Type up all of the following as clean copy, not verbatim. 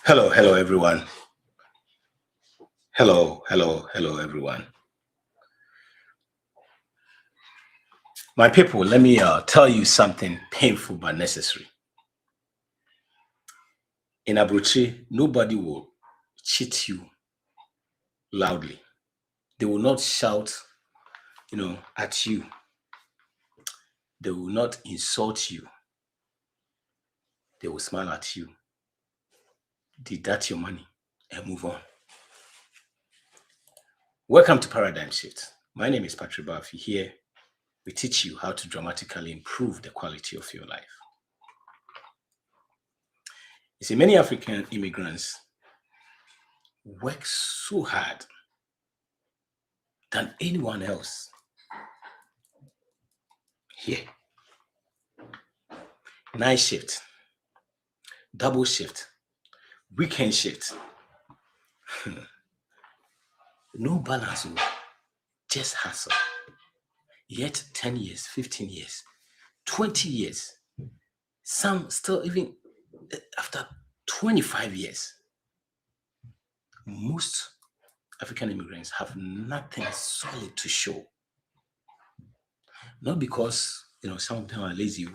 Hello, everyone. Hello, everyone. My people, let me tell you something painful but necessary. In Abrokyie, nobody will cheat you loudly. They will not shout, at you. They will not insult you. They will smile at you, deduct your money, and move on. Welcome to Paradigm Shift. My name is Patrick Bafi. Here, we teach you how to dramatically improve the quality of your life. You see, many African immigrants work so hard than anyone else here. Night shift, double shift, weekend shift. No balance, just hustle. Yet 10 years, 15 years, 20 years, some still even after 25 years. Most African immigrants have nothing solid to show. Not because some of them are lazy,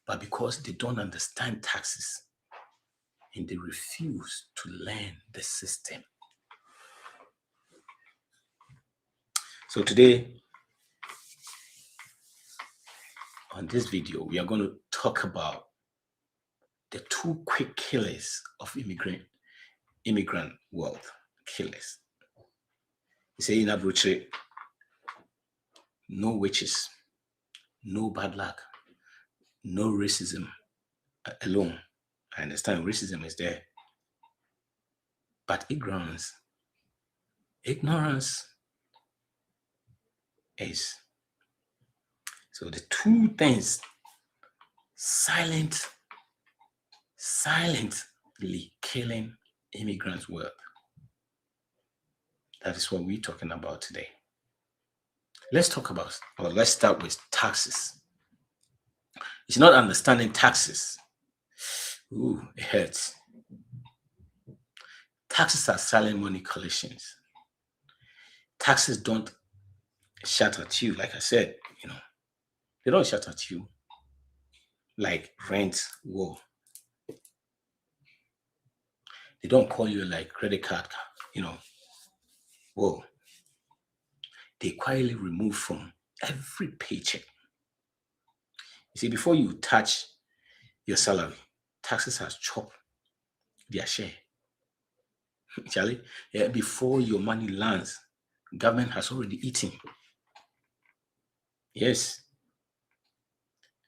but because they don't understand taxes and they refuse to learn the system. So today, on this video, we are going to talk about the two quick killers of immigrant wealth killers. You say in Abrokyie, no witches, no bad luck, no racism alone. I understand racism is there, but ignorance is. So the two things silently killing immigrants' wealth. That is what we're talking about today. Let's start with taxes. It's not understanding taxes. Ooh, it hurts. Taxes are silent money collections. Taxes don't shout at you, like I said, they don't shout at you like rent, whoa. They don't call you like credit card, whoa. They quietly remove from every paycheck. You see, before you touch your salary, taxes has chopped their share. Charlie, before your money lands, government has already eaten. Yes.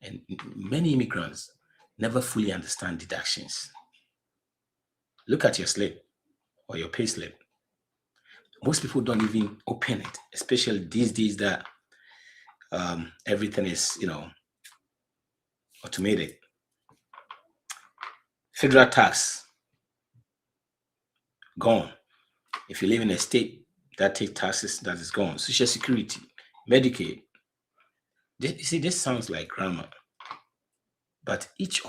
And many immigrants never fully understand deductions. Look at your slip or your pay slip. Most people don't even open it, especially these days that everything is, automated. Federal tax, gone. If you live in a state that takes taxes, that is gone. Social Security, Medicaid. You see, this sounds like grammar, but each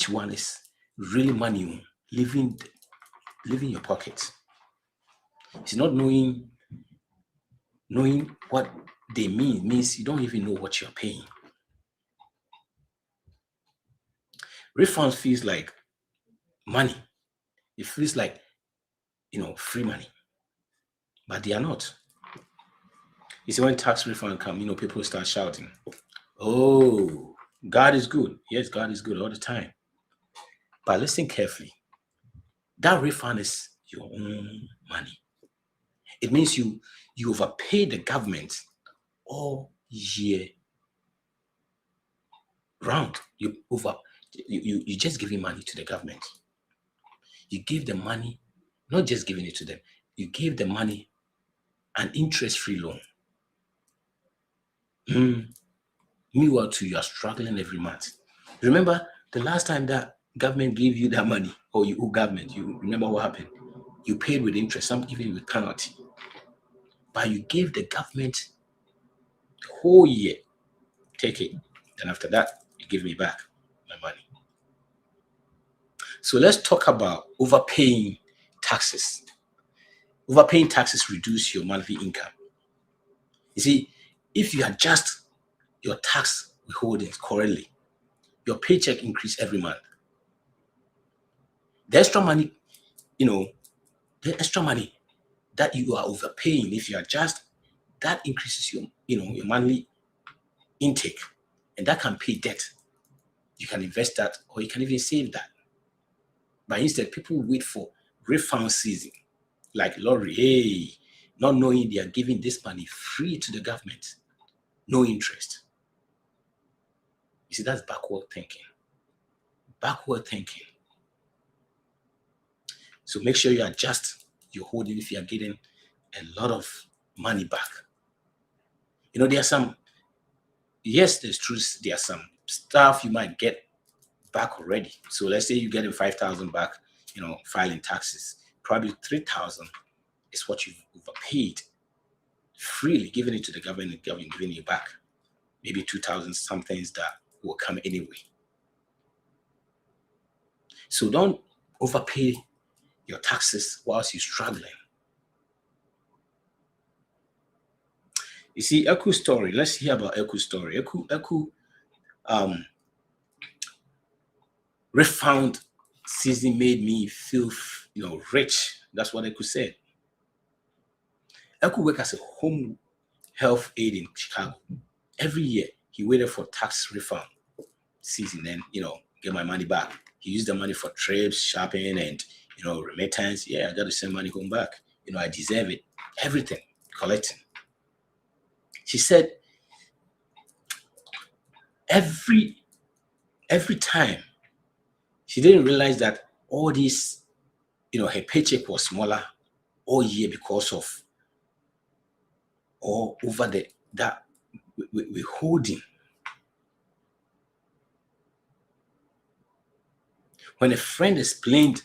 one is really money leaving your pocket. It's not knowing what they means you don't even know what you're paying. Refunds feels like money. It feels like free money, but they are not. You see, when tax refund come, people start shouting, "Oh, God is good." Yes, God is good all the time. But listen carefully. That refund is your own money. It means you overpay the government all year round. You just giving money to the government. You give the money, not just giving it to them. You give the money an interest-free loan. Meanwhile, too, you are struggling every month. Remember the last time that government gave you that money, or you owe government, you remember what happened? You paid with interest, some even with penalty. But you gave the government the whole year. Take it. Then after that, you give me back my money. So let's talk about overpaying taxes. Overpaying taxes reduce your monthly income. You see, if you adjust your tax withholdings correctly, your paycheck increase every month. The extra money, you know, the extra money that you are overpaying, if you adjust, that increases your monthly intake, and that can pay debt. You can invest that, or you can even save that. But instead, people wait for refund season, like lottery, hey, not knowing they are giving this money free to the government, no interest. You see, that's backward thinking. Backward thinking. So make sure you adjust your holding if you are getting a lot of money back. There are some, yes, there's truth, there are some stuff you might get back already. So let's say you're getting 5,000 back, filing taxes. Probably 3,000 is what you've overpaid, freely giving it to the government and government giving you back. Maybe 2,000 somethings that will come anyway. So don't overpay your taxes whilst you're struggling. You see, Eku's story. Let's hear about Eku's story. Eku refund season made me feel, rich. That's what Eku said. Eku worked as a home health aide in Chicago. Every year, he waited for tax refund season and, get my money back. He used the money for trips, shopping, and, remittance. Yeah, I got to send money home back. I deserve it. Everything, collecting. She said, every time, she didn't realize that all this, her paycheck was smaller all year because of, or over that withholding. When a friend explained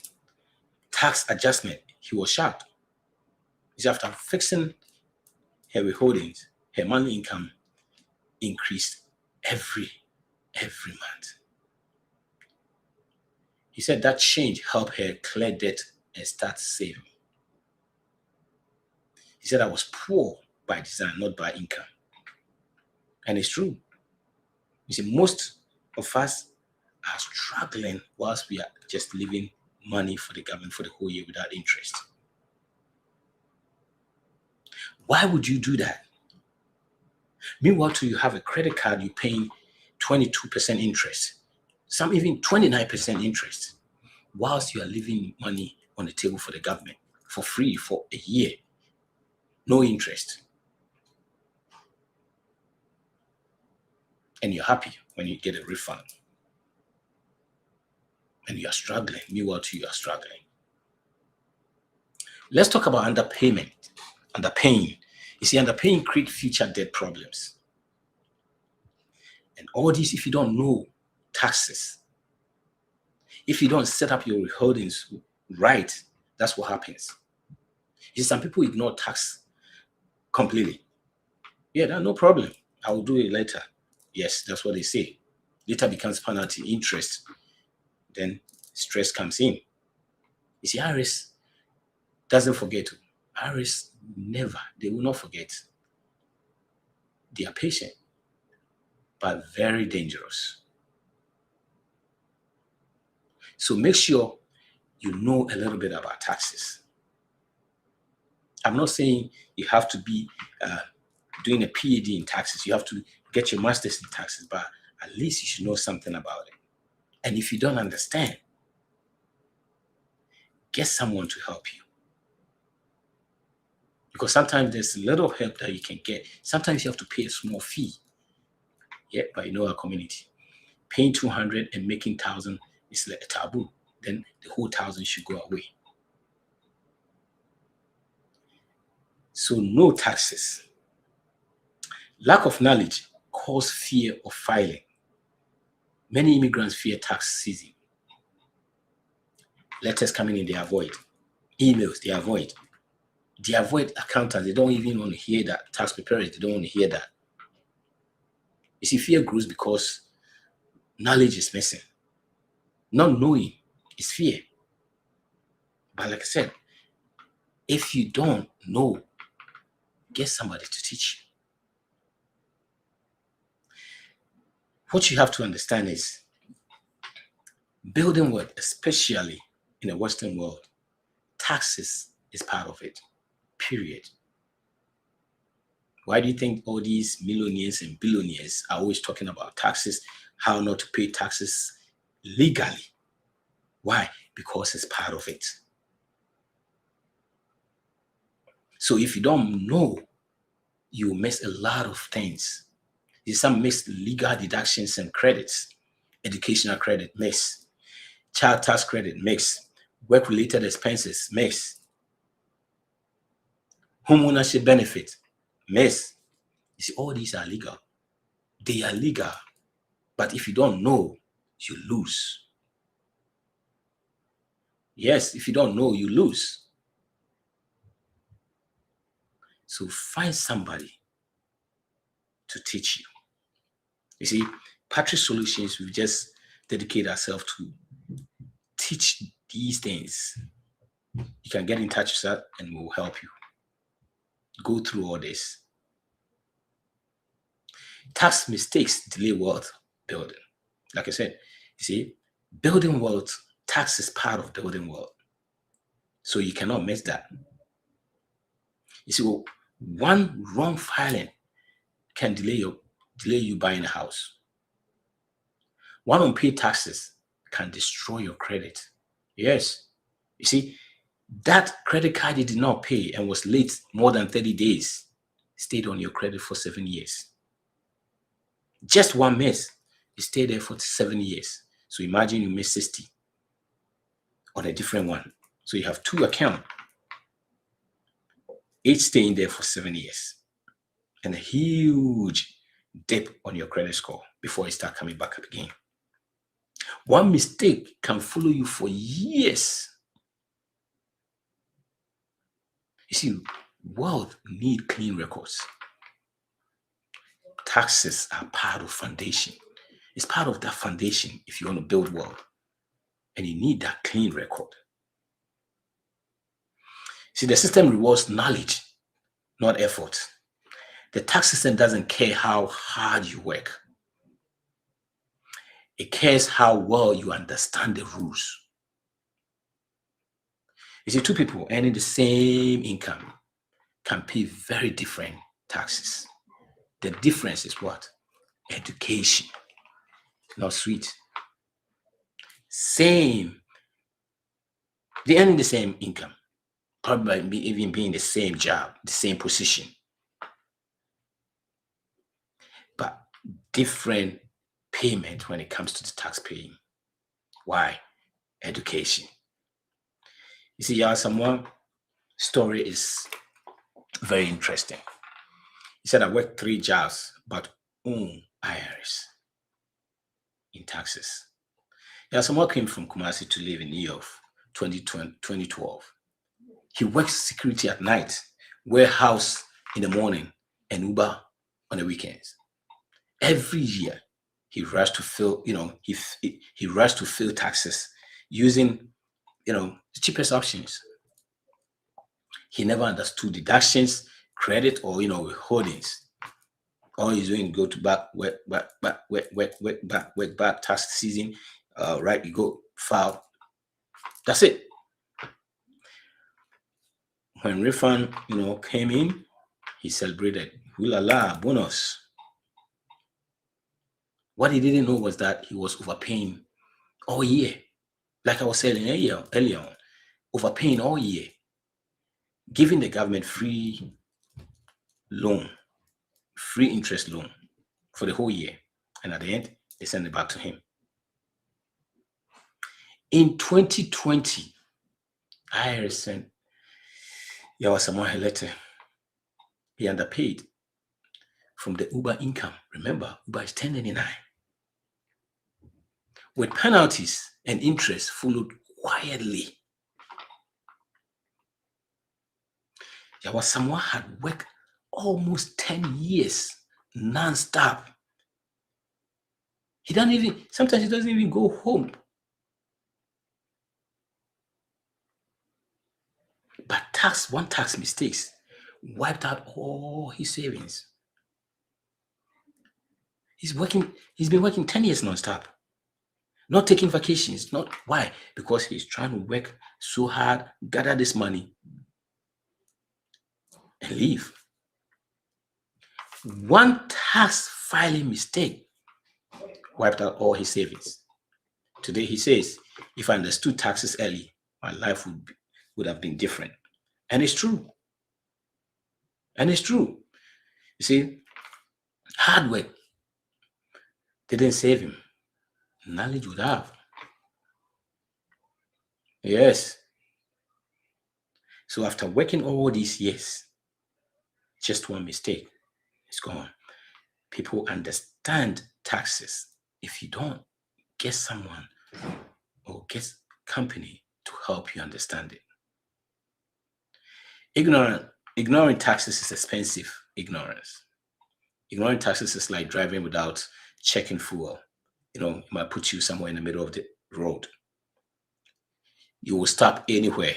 tax adjustment, he was shocked. He said after fixing her withholdings, her monthly income increased every month. He said that change helped her clear debt and start saving. He said I was poor by design, not by income. And it's true. You see, most of us are struggling whilst we are just leaving money for the government for the whole year without interest. Why would you do that? Meanwhile, till you have a credit card, you're paying 22% interest, some even 29% interest, whilst you are leaving money on the table for the government for free for a year, no interest. And you're happy when you get a refund. And you are struggling. Meanwhile, too, you are struggling. Let's talk about underpayment. Underpaying. You see, underpaying creates future debt problems. And all this, if you don't know taxes, if you don't set up your withholdings right, that's what happens. You see, some people ignore tax completely. Yeah, that's no problem. I will do it later. Yes, that's what they say. Later becomes penalty, interest. Then stress comes in. You see, IRS doesn't forget. IRS never, they will not forget. They are patient, but very dangerous. So make sure you know a little bit about taxes. I'm not saying you have to be doing a PhD in taxes. You have to get your master's in taxes, but at least you should know something about it. And if you don't understand, get someone to help you. Because sometimes there's a little help that you can get. Sometimes you have to pay a small fee. Yeah, but our community, paying 200 and making 1,000 is like a taboo. Then the whole 1,000 should go away. So no taxes. Lack of knowledge causes fear of filing. Many immigrants fear tax season. Letters coming in, they avoid. Emails, they avoid. They avoid accountants. They don't even want to hear that. Tax preparers, they don't want to hear that. You see, fear grows because knowledge is missing. Not knowing It's fear. But like I said, if you don't know, get somebody to teach you. What you have to understand is building wealth, especially in the Western world, taxes is part of it, period. Why do you think all these millionaires and billionaires are always talking about taxes, how not to pay taxes legally? Why? Because it's part of it. So if you don't know, you miss a lot of things. Some miss legal deductions and credits, educational credit miss, child tax credit miss, work-related expenses miss, home ownership benefit miss. You see, all these are legal. They are legal. But if you don't know, you lose. Yes, if you don't know, you lose. So find somebody to teach you. You see, Patrick Solutions, we just dedicate ourselves to teach these things. You can get in touch with us and we'll help you go through all this. Tax mistakes delay wealth building. Like I said, you see, building wealth, tax is part of building wealth. So you cannot miss that. You see, well, one wrong filing can delay you buying a house. One unpaid taxes can destroy your credit. Yes. You see, that credit card you did not pay and was late more than 30 days stayed on your credit for 7 years. Just one miss, you stayed there for 7 years. So imagine you miss 60 on a different one. So you have two accounts, each staying there for 7 years, and a huge dip on your credit score before you start coming back up again. One mistake can follow you for years. You see, wealth need clean records. Taxes are part of foundation. It's part of that foundation if you want to build wealth. And you need that clean record. See, the system rewards knowledge, not effort. The tax system doesn't care how hard you work. It cares how well you understand the rules. You see, two people earning the same income can pay very different taxes. The difference is what? Education. Not sweet. Same. They earning the same income. Probably even being the same job, the same position. But different payment when it comes to the tax paying. Why? Education. You see, someone story is very interesting. He said, I worked 3 jobs, but own IRS in taxes. Someone came from Kumasi to live in New York 2012. He works security at night, warehouse in the morning, and Uber on the weekends. Every year, he rushed to fill, he rushed to fill taxes using, the cheapest options. He never understood deductions, credit, or withholdings. All he's doing, go to back, back tax season, right? You go file. That's it. When refund, came in, he celebrated. Ooh la la, bonus. What he didn't know was that he was overpaying all year. Like I was saying earlier on, overpaying all year, giving the government free loan, free interest loan for the whole year. And at the end, they send it back to him. In 2020, IRS sent Yawasamoah a letter. He underpaid from the Uber income. Remember, Uber is 1099. With penalties and interest followed quietly. Yawasamoah had worked almost 10 years non-stop. Sometimes he doesn't even go home. But one tax mistakes wiped out all his savings. He's been working 10 years non-stop, not taking vacations. Not why? Because he's trying to work so hard, gather this money, and leave. One tax filing mistake wiped out all his savings. Today he says, if I understood taxes early, my life would have been different. And it's true. And it's true. You see, hard work didn't save him. Knowledge would have. Yes. So after working all these years, just one mistake is gone. People understand taxes. If you don't, get someone or get company to help you understand it. Ignoring taxes is expensive ignorance. Ignoring taxes is like driving without checking fuel. It might put you somewhere in the middle of the road. You will stop anywhere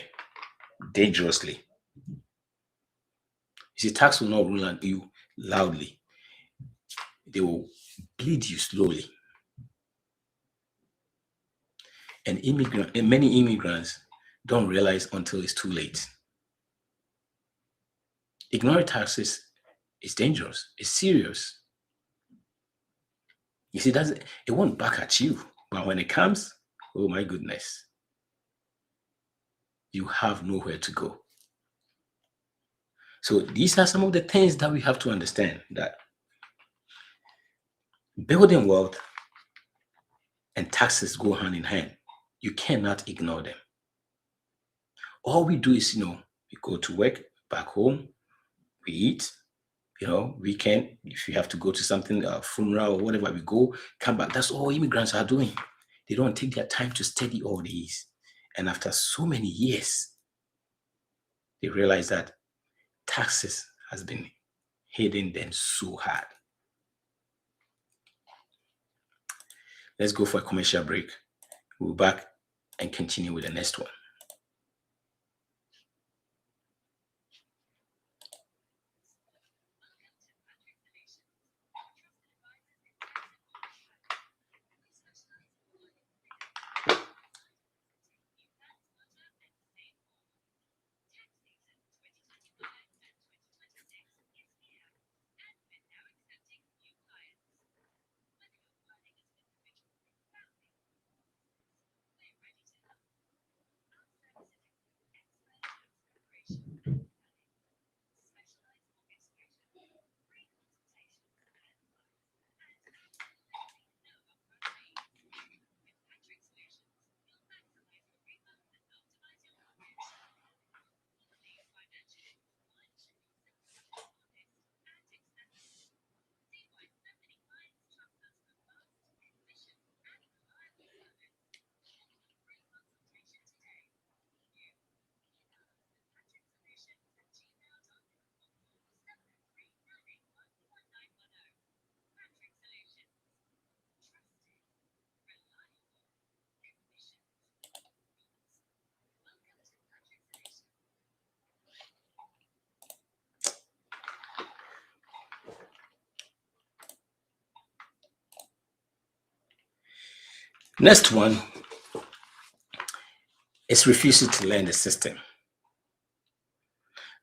dangerously. You see, tax will not rule on you loudly. They will bleed you slowly. And many immigrants don't realize until it's too late. Ignoring taxes is dangerous. It's serious. You see, it won't back at you. But when it comes, oh my goodness, you have nowhere to go. So these are some of the things that we have to understand, that building wealth and taxes go hand in hand. You cannot ignore them. All we do is, we go to work, back home, we eat, weekend, if you have to go to something, a funeral or whatever, we go, come back. That's all immigrants are doing. They don't take their time to study all these. And after so many years, they realize that taxes has been hitting them so hard. Let's go for a commercial break. We'll be back and continue with the next one. Next one is refusing to learn the system.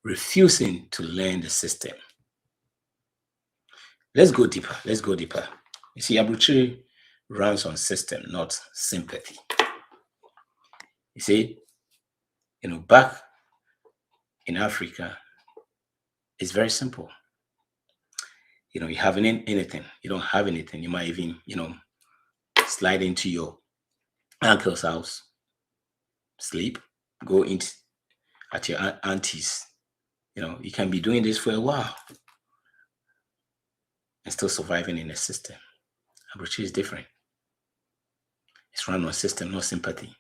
Refusing to learn the system. Let's go deeper. You see, Abrokyie runs on system, not sympathy. You see, back in Africa, it's very simple. You have anything, you don't have anything, you might even, slide into your uncle's house, sleep, go into at your auntie's. You can be doing this for a while and still surviving in a system. Abrokyie is different. It's run on system, not sympathy.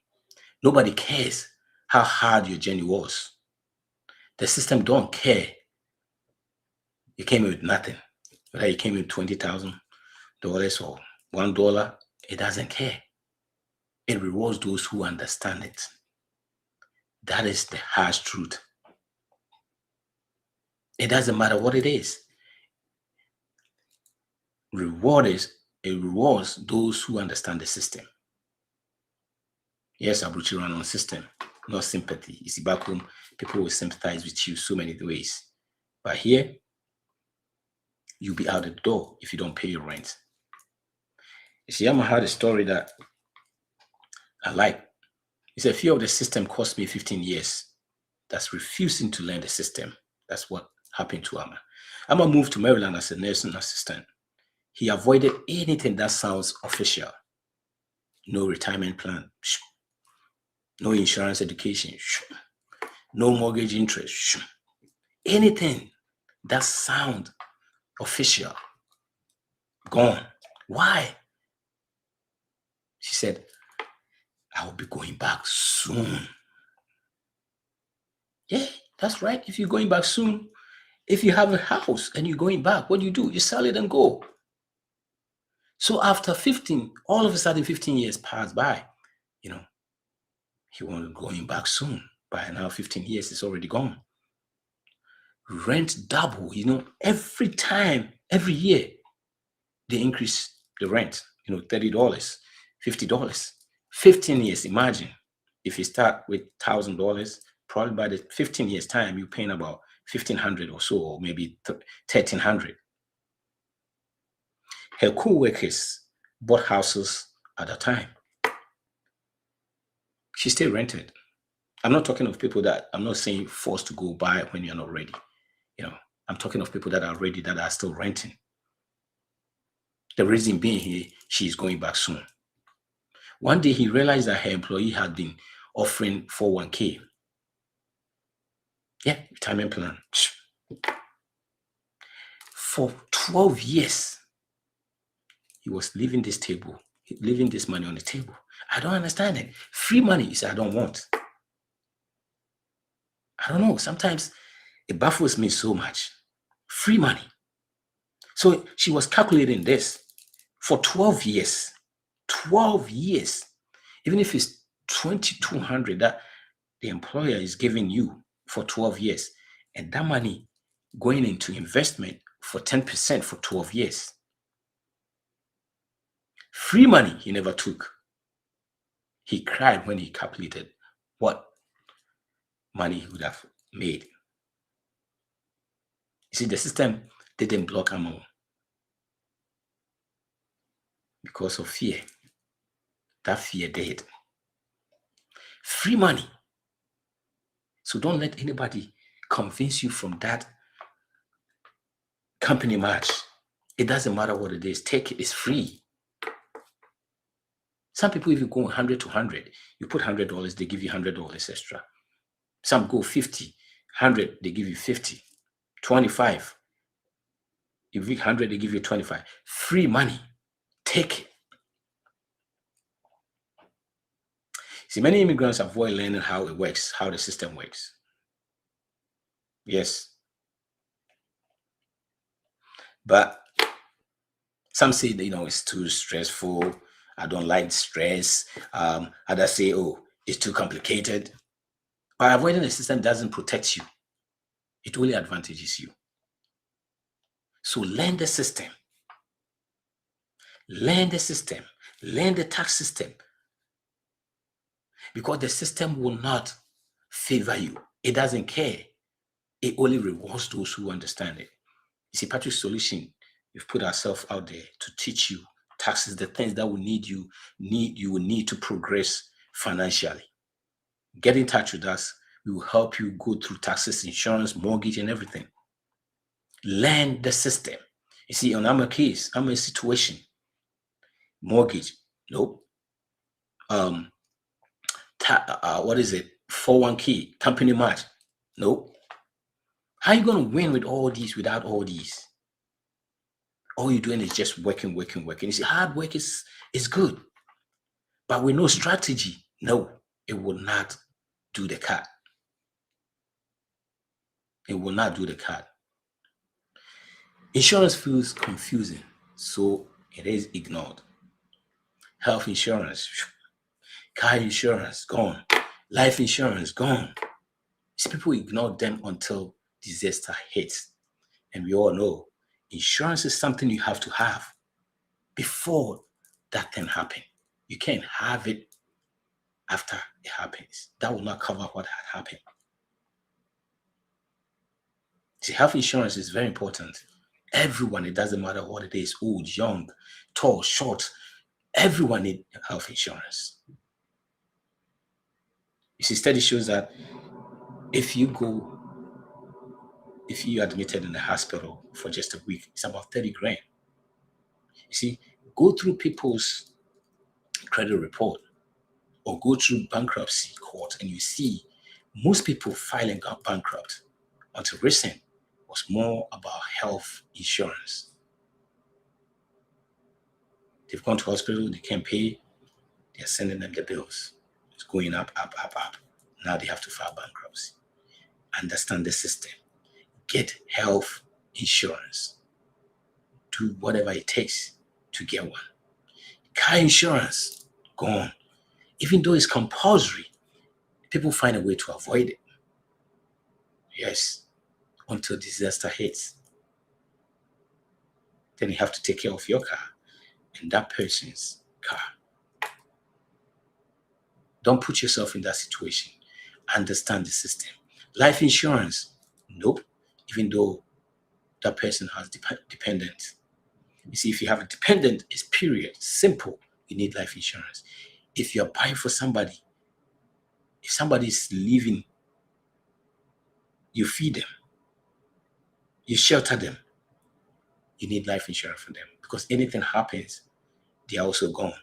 Nobody cares how hard your journey was. The system don't care. You came in with nothing. Whether you came in with $20,000 or $1, it doesn't care. It rewards those who understand it. That is the harsh truth It doesn't matter what it is. It rewards those who understand the system. Yes, Abrokyie run on system, not sympathy. You see, back home, people will sympathize with you so many ways. But here, you'll be out the door if you don't pay your rent. You see, I'ma had a story that I like. He said, fear of the system cost me 15 years. That's refusing to learn the system. That's what happened to Amma. Amma moved to Maryland as a nursing assistant. He avoided anything that sounds official. No retirement plan. No insurance education. No mortgage interest. Anything that sounds official. Gone. Why? She said, I will be going back soon. Yeah, that's right. If you're going back soon, if you have a house and you're going back, what do? You sell it and go. So after 15, all of a sudden 15 years passed by, he wanted going back soon. By now 15 years is already gone. Rent double, every time, every year, they increase the rent, $30, $50. 15 years, imagine. If you start with $1,000, probably by the 15 years time, you're paying about $1,500 or so, or maybe $1,300. Her co-workers bought houses at that time. She still rented. I'm not talking of people that, I'm not saying forced to go buy when you're not ready. I'm talking of people that are ready, that are still renting. The reason being here, she's going back soon. One day he realized that her employee had been offering 401k. Yeah, retirement plan. For 12 years, he was leaving this money on the table. I don't understand it. Free money, he said, I don't want. I don't know. Sometimes it baffles me so much. Free money. So she was calculating this for 12 years. 12 years. Even if it's $2,200 that the employer is giving you for 12 years, and that money going into investment for 10% for 12 years. Free money he never took. He cried when he calculated what money he would have made. You see, the system didn't block him all because of fear. That fear did. Free money. So don't let anybody convince you from that company match. It doesn't matter what it is. Take it. It's free. Some people, if you go 100 to 100, you put $100, they give you $100 extra. Some go 50, 100, they give you 50, 25. If you 100, they give you 25. Free money. Take it. See, many immigrants avoid learning how it works, how the system works. Yes. But some say, it's too stressful. I don't like stress. Others say, it's too complicated. By avoiding the system doesn't protect you. It only advantages you. So learn the system. Learn the system. Learn the tax system. Because the system will not favor you. It doesn't care. It only rewards those who understand it. You see, Patrick's Solution, we've put ourselves out there to teach you taxes, the things that you will need to progress financially. Get in touch with us. We will help you go through taxes, insurance, mortgage, and everything. Learn the system. You see, on our case, I'm in a situation. Mortgage, nope. What is it? 401k, company match, nope. How are you going to win with all these without all these? All you're doing is just working. You see, hard work is good. But with no strategy, no, it will not do the cut. It will not do the cut. Insurance feels confusing, so it is ignored. Health insurance, car insurance, gone. Life insurance, gone. See, people ignore them until disaster hits. And we all know insurance is something you have to have before that can happen. You can't have it after it happens. That will not cover what had happened. See, health insurance is very important. Everyone, it doesn't matter what it is, old, young, tall, short, everyone needs health insurance. You see, study shows that if you admitted in the hospital for just a week, it's about 30 grand. You see, go through people's credit report or go through bankruptcy court and you see most people filing bankrupt until recent was more about health insurance. They've gone to hospital, they can't pay, they're sending them the bills. It's going up, up, up, up. Now they have to file bankruptcy. Understand the system. Get health insurance. Do whatever it takes to get one. Car insurance, gone. Even though it's compulsory, people find a way to avoid it. Yes, until disaster hits. Then you have to take care of your car and that person's car. Don't put yourself in that situation. Understand the system. Life insurance, nope. Even though that person has dependents. You see, if you have a dependent, it's period. Simple. You need life insurance. If you're buying for somebody, if somebody is leaving, you feed them, you shelter them, you need life insurance for them because anything happens, they are also gone.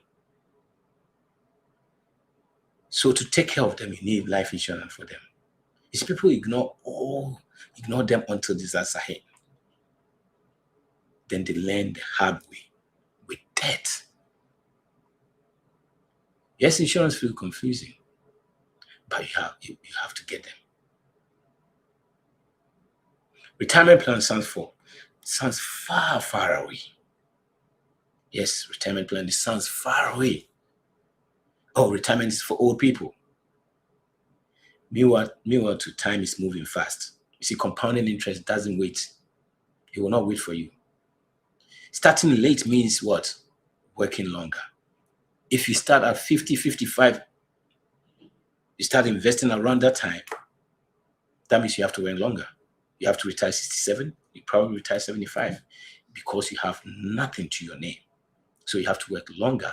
So to take care of them, you need life insurance for them. You see, people ignore them until disaster hit. Then they learn the hard way with debt. Yes, insurance feels confusing, but you have to get them. Retirement plan sounds far, far away. Yes, retirement plan, it sounds far away. Oh, retirement is for old people. Meanwhile, time is moving fast. You see, compounding interest doesn't wait. It will not wait for you. Starting late means what? Working longer. If you start at 50, 55, you start investing around that time, that means you have to work longer. You have to retire 67, you probably retire 75 because you have nothing to your name. So you have to work longer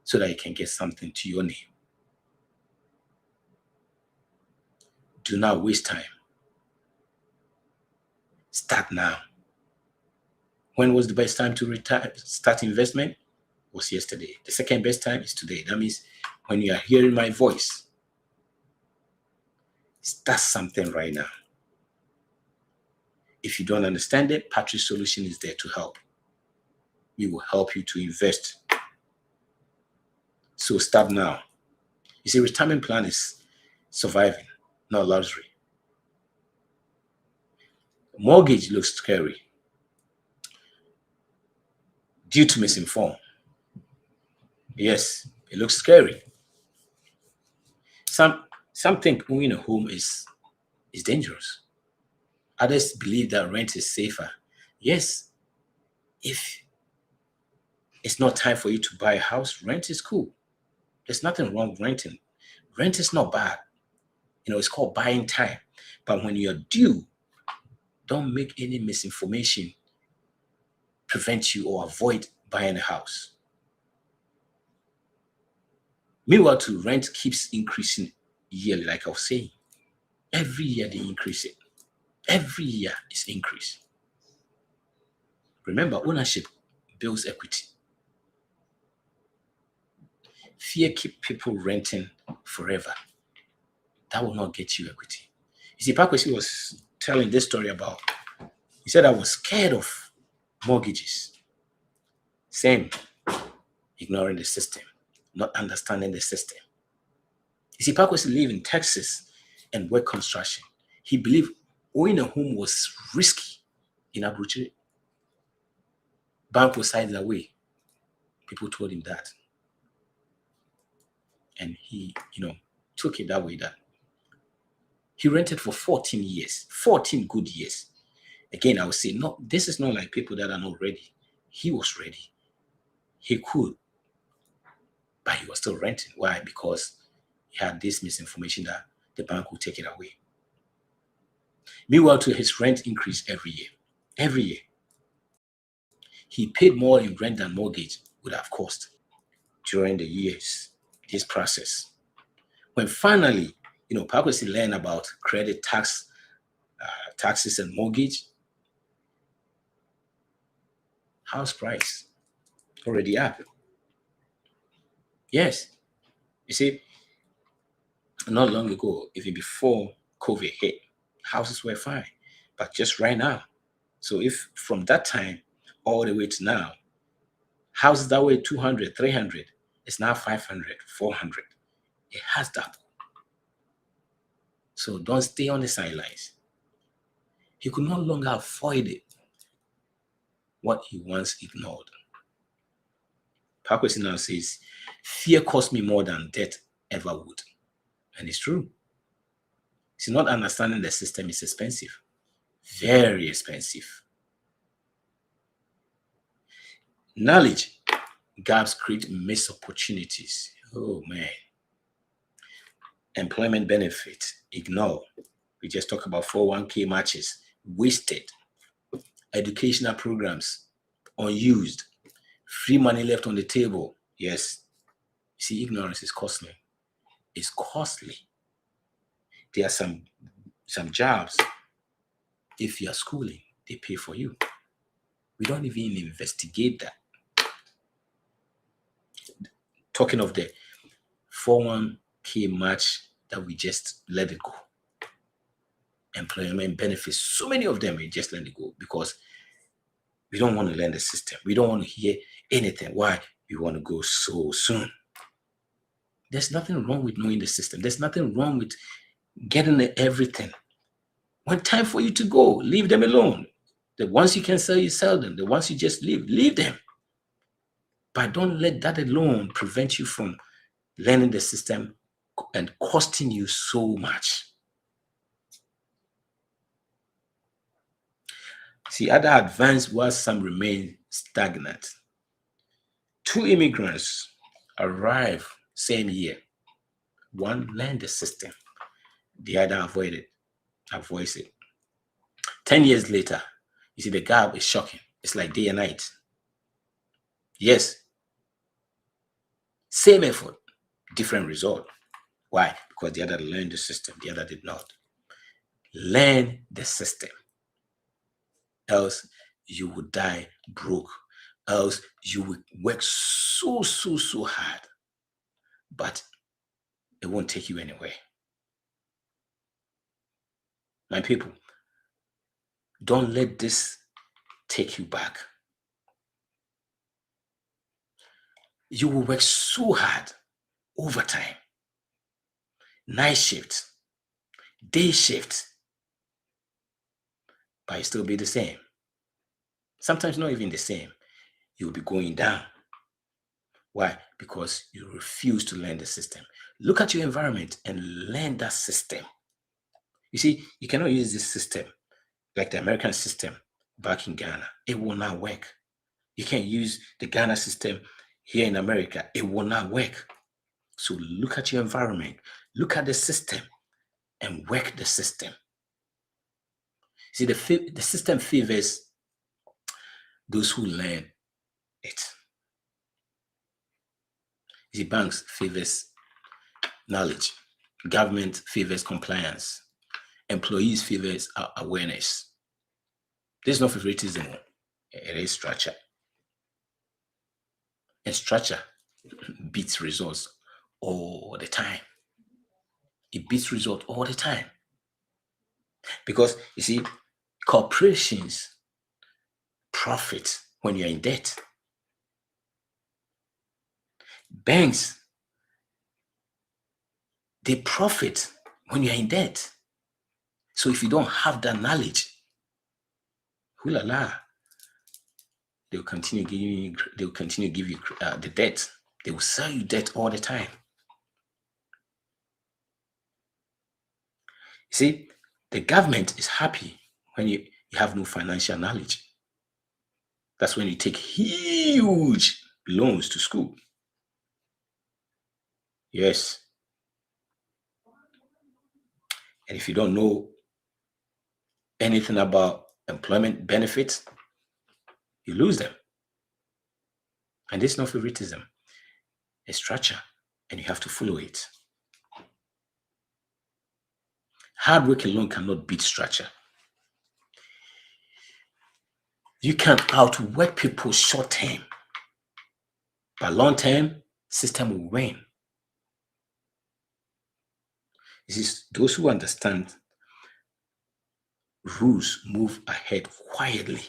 so that you can get something to your name. Do not waste time. Start now. When was the best time to start investment? Was yesterday. The second best time is today. That means when you are hearing my voice, start something right now. If you don't understand it, Patrick's Solution is there to help. We will help you to invest. So start now. You see, retirement plan is surviving, not luxury. Mortgage looks scary due to misinformed. Yes, it looks scary. Some think owning a home is dangerous. Others believe that rent is safer. Yes, if it's not time for you to buy a house, rent is cool. There's nothing wrong with renting. Rent is not bad. It's called buying time. But when you're due, don't make any misinformation prevent you or avoid buying a house. Meanwhile, to rent keeps increasing yearly, like I was saying. Every year they increase it. Every year is increase. Remember, ownership builds equity. Fear keep people renting forever. That will not get you equity. You see, Abrokyie was telling this story about, he said, I was scared of mortgages. Same, ignoring the system, not understanding the system. You see, Abrokyie lived in Texas and work construction. He believed owning a home was risky in Abrokyie. Bank was sided away. People told him that. And he, took it that way that He rented for 14 years, 14 good years. Again, I would say, no, this is not like people that are not ready. He was ready. He could, but he was still renting. Why? Because he had this misinformation that the bank would take it away. Meanwhile, to his rent increased every year. Every year. He paid more in rent than mortgage would have cost during the years, this process. When finally, Abrokyie learned about credit taxes and mortgage, house price already up. Yes. You see, not long ago, even before COVID hit, houses were fine. But just right now, so if from that time all the way to now, houses that were 200, 300, it's now 500, 400. It has doubled. So don't stay on the sidelines. He could no longer avoid it, what he once ignored. Abrokyie now says, fear cost me more than death ever would. And it's true. See, not understanding the system is expensive. Very expensive. Knowledge gaps create missed opportunities. Oh, man. Employment benefit, ignore. We just talk about 401k matches, wasted. Educational programs, unused. Free money left on the table. Yes. See, ignorance is costly. It's costly. There are some jobs, if you are schooling, they pay for you. We don't even investigate that. Talking of the 401k match that we just let it go. Employment benefits, so many of them, we just let it go because we don't want to learn the system. We don't want to hear anything. Why? We want to go so soon. There's nothing wrong with knowing the system. There's nothing wrong with getting everything. When time for you to go, leave them alone. The ones you can sell, you sell them. The ones you just leave them. But don't let that alone prevent you from learning the system and costing you so much. See, other advanced while some remain stagnant. 2 immigrants arrive same year. One learned the system. The other avoids it. 10 years later, you see the gap is shocking. It's like day and night. Yes. Same effort, different result. Why? Because the other learned the system, the other did not. Learn the system. Else you would die broke. Else you would work so hard, but it won't take you anywhere. My people, don't let this take you back. You will work so hard, overtime, night shift, day shift, but you still be the same. Sometimes not even the same. You'll be going down. Why? Because you refuse to learn the system. Look at your environment and learn that system. You see, you cannot use this system like the American system back in Ghana. It will not work. You can't use the Ghana system here in America. It will not work. So look at your environment, look at the system, and work the system. See, the system favors those who learn it. See, banks favors knowledge, government favors compliance, employees favors awareness. There's no favoritism. It is structure. And structure beats results all the time. It beats results all the time. Because, you see, corporations profit when you're in debt. Banks, they profit when you're in debt. So if you don't have that knowledge, they'll continue to give you the debt. They will sell you debt all the time. See, the government is happy when you have no financial knowledge. That's when you take huge loans to school. Yes. And if you don't know anything about employment benefits, you lose them. And this is not favoritism, it's structure, and you have to follow it. Hard work alone cannot beat structure. You can outwork people short term, but long term, system will win. This is those who understand rules move ahead quietly,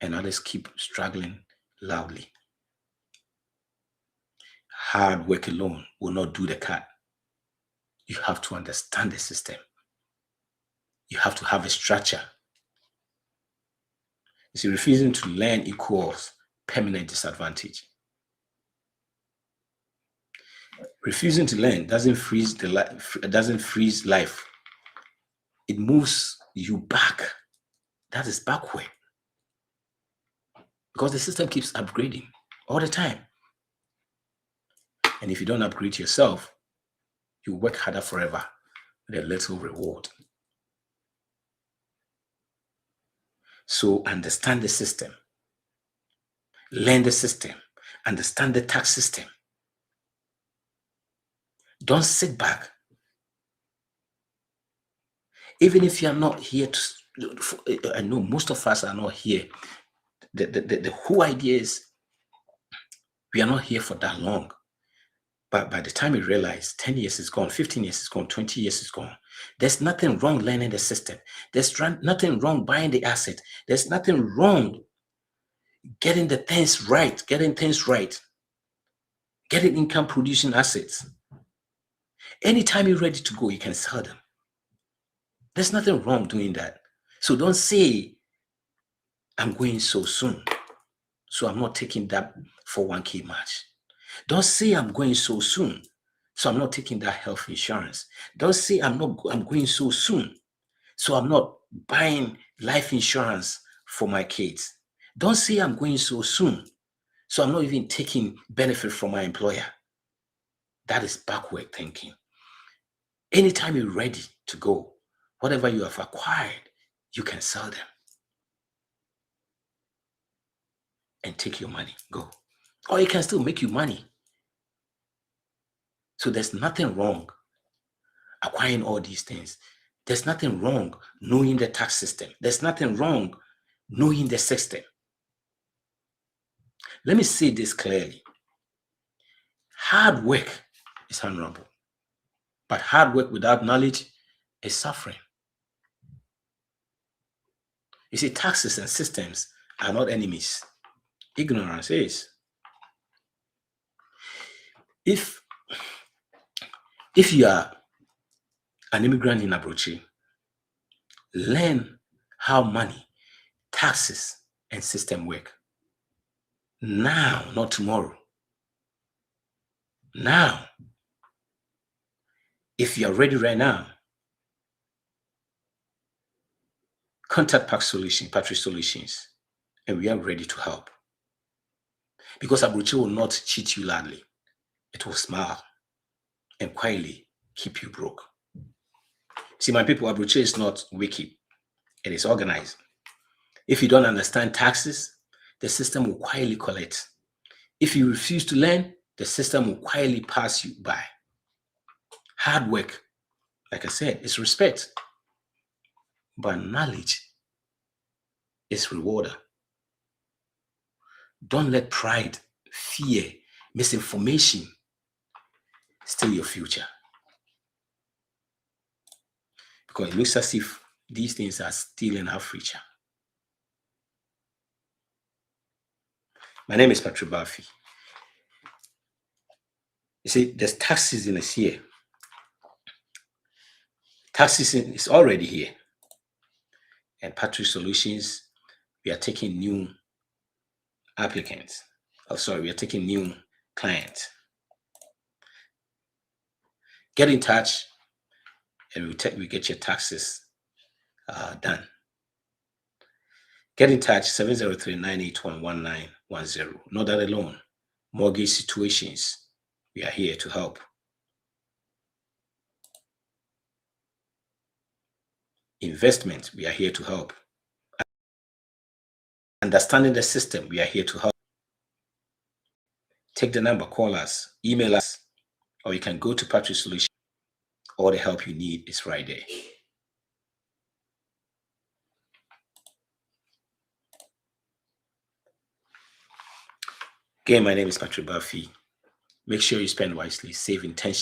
and others keep struggling loudly. Hard work alone will not do the cut. You have to understand the system. You have to have a structure. You see, refusing to learn equals permanent disadvantage. Refusing to learn doesn't freeze life. It moves you back. That is backward. Because the system keeps upgrading all the time. And if you don't upgrade yourself, you work harder forever with a little reward. So understand the system. Learn the system. Understand the tax system. Don't sit back. Even if you are not here to, I know most of us are not here. The whole idea is we are not here for that long. But by the time you realize 10 years is gone, 15 years is gone, 20 years is gone, there's nothing wrong learning the system. There's nothing wrong buying the asset. There's nothing wrong getting things right, getting income producing assets. Anytime you're ready to go, you can sell them. There's nothing wrong doing that. So don't say, I'm going so soon, so I'm not taking that 401k match. Don't say I'm going so soon, so I'm not taking that health insurance. Don't say I'm going so soon, so I'm not buying life insurance for my kids. Don't say I'm going so soon, so I'm not even taking benefit from my employer. That is backward thinking. Anytime you're ready to go, whatever you have acquired, you can sell them and take your money, go. Or it can still make you money. So there's nothing wrong acquiring all these things. There's nothing wrong knowing the tax system. There's nothing wrong knowing the system. Let me say this clearly. Hard work is honorable, but hard work without knowledge is suffering. You see, taxes and systems are not enemies. Ignorance is. If you are an immigrant in Abrokyie, learn how money, taxes, and system work. Now, not tomorrow. Now. If you are ready right now, contact Patrick Solutions, and we are ready to help. Because Abrokyie will not cheat you loudly. It will smile and quietly keep you broke. See, my people, Abrokyie is not wicked. It is organized. If you don't understand taxes, the system will quietly collect. If you refuse to learn, the system will quietly pass you by. Hard work, like I said, is respect. But knowledge is rewarder. Don't let pride, fear, misinformation steal your future. Because it looks as if these things are stealing our future. My name is Patrick Abrokyie. You see, there's tax season is here. Tax season is already here. And Patrick Solutions, we are taking new applicants. Oh, sorry, we are taking new clients. Get in touch. and we get your taxes done. Get in touch 703-981-1910. Not that alone. Mortgage situations, we are here to help. Investment, we are here to help. Understanding the system, we are here to help. Take the number, call us, email us, or you can go to Patrick Solutions. All the help you need is right there. Again, my name is Patrick Buffy. Make sure you spend wisely, save intentionally.